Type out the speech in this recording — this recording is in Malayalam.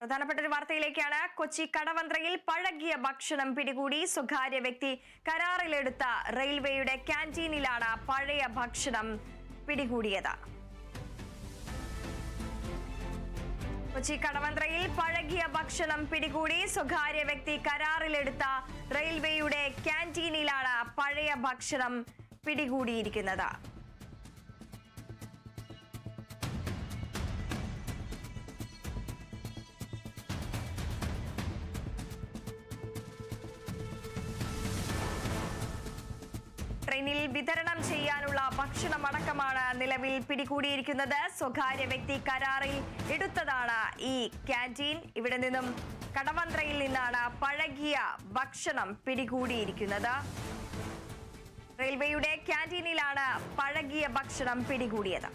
പ്രധാനപ്പെട്ട ഒരു വാർത്തയിലേക്കാണ്. കൊച്ചി കടവന്ത്രയിൽ പഴകിയ ഭക്ഷണം പിടികൂടി. സ്വകാര്യ വ്യക്തി കരാറിലെടുത്ത റെയിൽവേയുടെ ക്യാന്റീനിലാണ് പഴയ ഭക്ഷണം പിടികൂടിയത്. കൊച്ചി കടവന്ത്രയിൽ പഴകിയ ഭക്ഷണം പിടികൂടി. സ്വകാര്യ വ്യക്തി കരാറിലെടുത്ത റെയിൽവേയുടെ ക്യാന്റീനിലാണ് പഴയ ഭക്ഷണം പിടികൂടിയിരിക്കുന്നത്. ട്രെയിനിൽ വിതരണം ചെയ്യാനുള്ള ഭക്ഷണമടക്കമാണ് നിലവിൽ പിടികൂടിയിരിക്കുന്നത്. സ്വകാര്യ വ്യക്തി കരാറിൽ എടുത്തതാണ് ഈ ക്യാന്റീൻ. ഇവിടെ നിന്നും കടവന്ത്രയിൽ നിന്നാണ് പഴകിയ ഭക്ഷണം പിടികൂടിയിരിക്കുന്നത്. റെയിൽവേയുടെ ക്യാന്റീനിലാണ് പഴകിയ ഭക്ഷണം പിടികൂടിയത്.